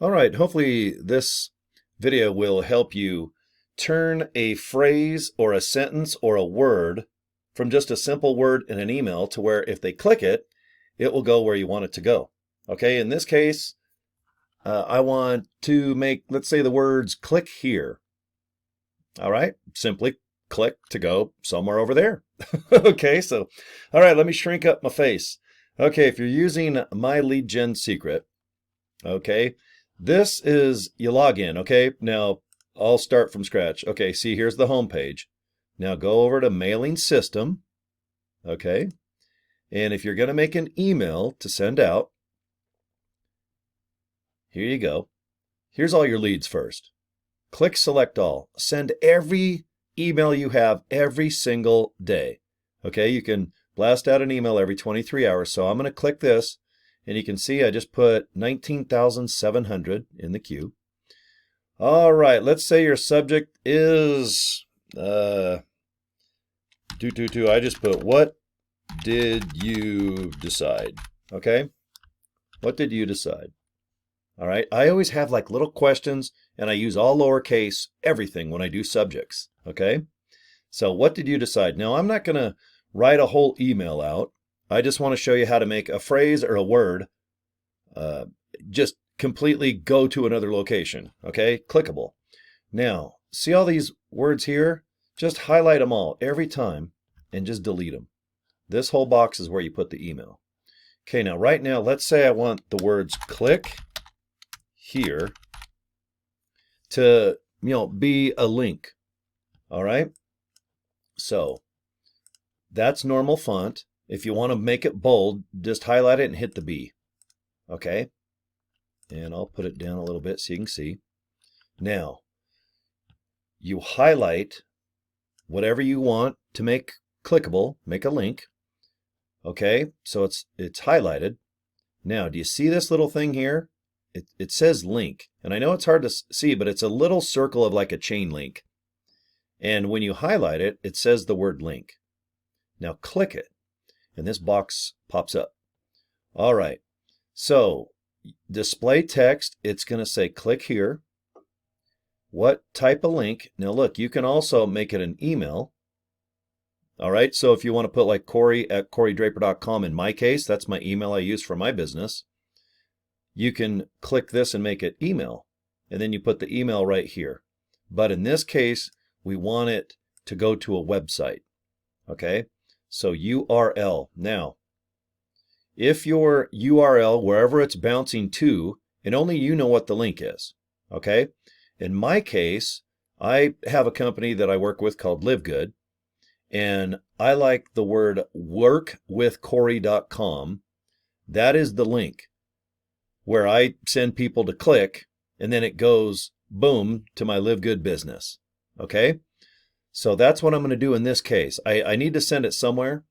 All right, hopefully this video will help you turn a phrase or a sentence or a word from just a simple word in an email to where if they click it, it will go where you want it to go. Okay, in this case, I want to make, let's say, the words click here. All right, simply click to go somewhere over there. Okay, so, all right, let me shrink up my face. Okay, if you're using my lead gen secret, okay, this is, you log in, okay? Now, I'll start from scratch. Okay, see, here's the home page. Now go over to mailing system, okay? And if you're going to make an email to send out, here you go. Here's all your leads first. Click select all. Send every email you have every single day. Okay, you can blast out an email every 23 hours. So I'm going to click this. And you can see I just put 19,700 in the queue. All right, let's say your subject is, I just put, what did you decide? Okay, what did you decide? All right, I always have like little questions and I use all lowercase everything when I do subjects. Okay, so what did you decide? Now I'm not going to write a whole email out. I just want to show you how to make a phrase or a word just completely go to another location, okay? Clickable. Now, see all these words here? Just highlight them all every time and just delete them. This whole box is where you put the email. Okay, now right now, let's say I want the words click here to, be a link, all right? So, that's normal font. If you want to make it bold, just highlight it and hit the B. Okay? And I'll put it down a little bit so you can see. Now, you highlight whatever you want to make clickable, make a link. Okay? So it's highlighted. Now, do you see this little thing here? It says link. And I know it's hard to see, but it's a little circle of like a chain link. And when you highlight it, it says the word link. Now click it. And this box pops up. All right, so display text, it's going to say click here. What type of link? Now look, you can also make it an email. All right, so if you want to put like Cory at corydraper.com, in my case, that's my email I use for my business. You can click this and make it email, and then you put the email right here. But in this case, we want it to go to a website, okay? So URL. Now, if your URL, wherever it's bouncing to, and only you know what the link is, okay? In my case, I have a company that I work with called LiveGood, and I like the word workwithcory.com. That is the link where I send people to click, and then it goes, boom, to my LiveGood business, okay? So that's what I'm going to do in this case. I need to send it somewhere,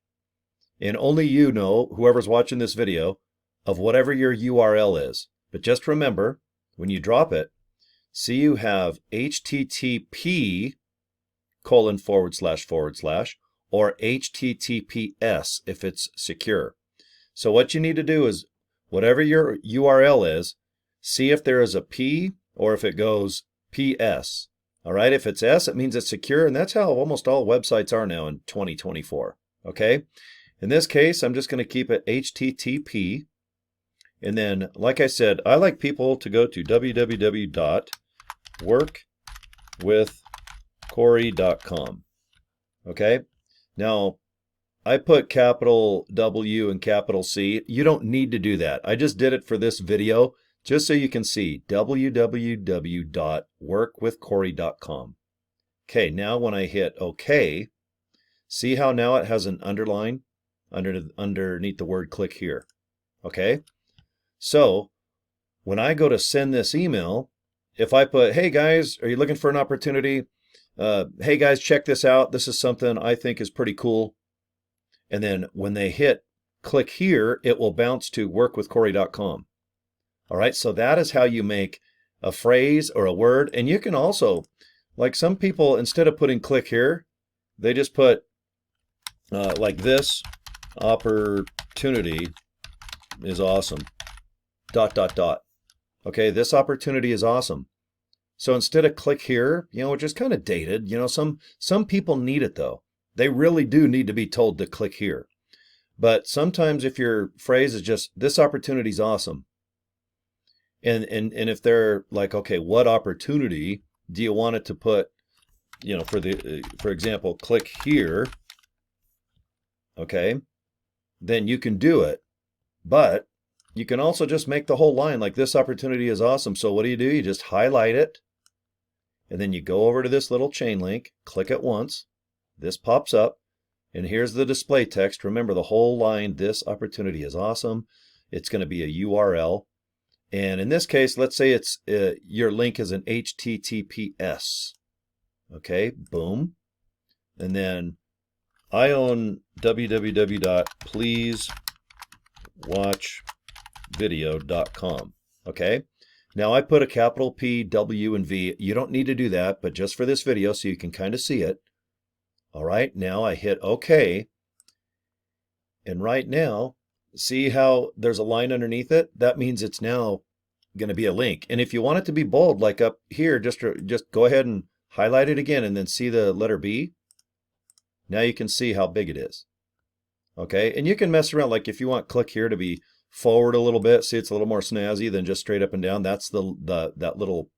and only you know, whoever's watching this video, of whatever your URL is. But just remember, when you drop it, see you have http:// or https if it's secure. So what you need to do is, whatever your URL is, see if there is a P or if it goes PS. All right, if it's S, it means it's secure, and that's how almost all websites are now in 2024, okay? In this case, I'm just going to keep it HTTP, and then, like I said, I like people to go to www.workwithcory.com, okay? Now, I put capital W and capital C. You don't need to do that. I just did it for this video, just so you can see, www.workwithcory.com. Okay, now when I hit OK, see how now it has an underline underneath the word click here. Okay, so when I go to send this email, if I put, hey guys, are you looking for an opportunity? Hey guys, check this out. This is something I think is pretty cool. And then when they hit click here, it will bounce to workwithcory.com. All right, so that is how you make a phrase or a word. And you can also, like some people, instead of putting click here, they just put like this opportunity is awesome, ... Okay, this opportunity is awesome. So instead of click here, which is kind of dated, some people need it though. They really do need to be told to click here. But sometimes if your phrase is just this opportunity is awesome, and if they're like, okay, what opportunity do you want it to put? For example, click here. Okay, then you can do it, but you can also just make the whole line like this opportunity is awesome. So what do? You just highlight it, and then you go over to this little chain link, click it once, this pops up, and here's the display text. Remember the whole line, this opportunity is awesome. It's going to be a URL. And in this case, let's say it's your link is an HTTPS. Okay, boom. And then I own www.pleasewatchvideo.com. Okay. Now I put a capital P, W, and V. You don't need to do that, but just for this video so you can kind of see it. All right, now I hit OK. And right now, see how there's a line underneath it? That means it's now going to be a link. And if you want it to be bold, like up here, just go ahead and highlight it again and then see the letter B. Now you can see how big it is. Okay, and you can mess around, like if you want click here to be forward a little bit, see it's a little more snazzy than just straight up and down. That's that little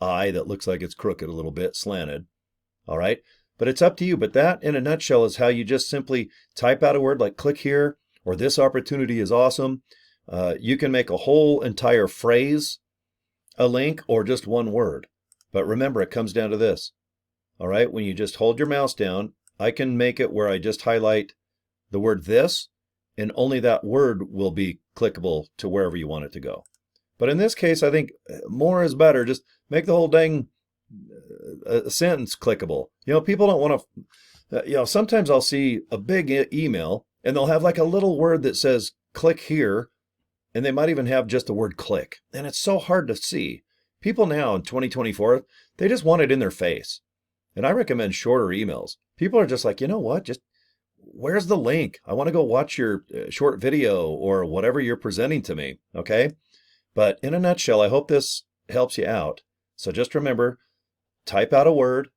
eye that looks like it's crooked a little bit, slanted. All right, but it's up to you. But that in a nutshell is how you just simply type out a word like click here or this opportunity is awesome. You can make a whole entire phrase a link or just one word. But remember, it comes down to this. All right, when you just hold your mouse down, I can make it where I just highlight the word this, and only that word will be clickable to wherever you want it to go. But in this case, I think more is better. Just make the whole dang sentence clickable. People don't want to, sometimes I'll see a big email and they'll have like a little word that says click here, and they might even have just the word click. And it's so hard to see. People now in 2024, they just want it in their face. And I recommend shorter emails. People are just like, you know what? Just where's the link? I want to go watch your short video or whatever you're presenting to me. Okay. But in a nutshell, I hope this helps you out. So just remember, type out a word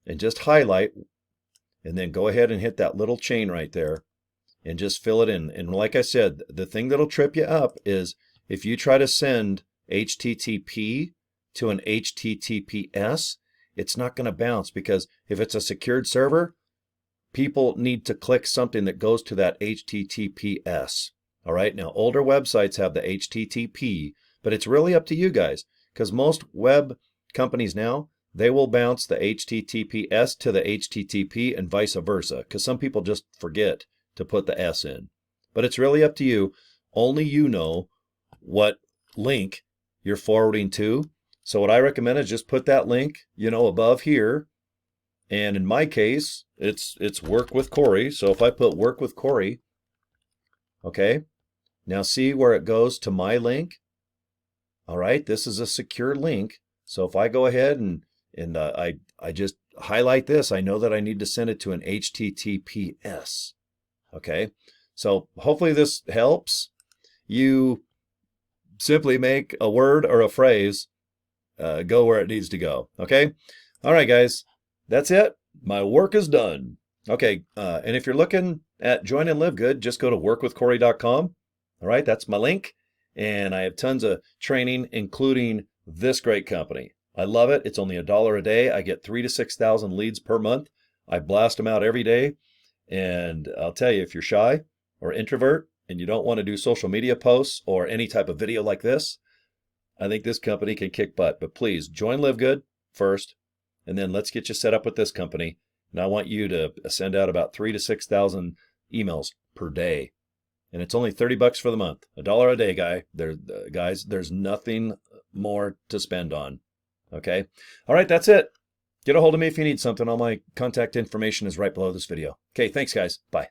and just highlight, and then go ahead and hit that little chain right there and just fill it in. And like I said, the thing that'll trip you up is if you try to send HTTP to an HTTPS, it's not going to bounce, because if it's a secured server, people need to click something that goes to that HTTPS. All right, now older websites have the HTTP, but it's really up to you guys, because most web companies now, they will bounce the HTTPS to the HTTP and vice versa, because some people just forget to put the S in. But it's really up to you. Only you know what link you're forwarding to. So what I recommend is just put that link, above here. And in my case, it's work with Cory. So if I put work with Cory, okay, now see where it goes to my link. All right, this is a secure link. So if I go ahead and I just highlight this, I know that I need to send it to an HTTPS. Okay, so hopefully this helps you simply make a word or a phrase go where it needs to go. Okay, all right, guys, that's it. My work is done. Okay, and if you're looking at Join and Live Good, just go to workwithcory.com. All right, that's my link, and I have tons of training, including this great company. I love it. It's only $1 a day. I get 3,000 to 6,000 leads per month. I blast them out every day. And I'll tell you, if you're shy or introvert and you don't want to do social media posts or any type of video like this, I think this company can kick butt. But please join LiveGood first, and then let's get you set up with this company. And I want you to send out about 3,000 to 6,000 emails per day. And it's only $30 for the month. $1 a day, guys. There's nothing more to spend on. Okay. All right. That's it. Get a hold of me if you need something. All my contact information is right below this video. Okay. Thanks, guys. Bye.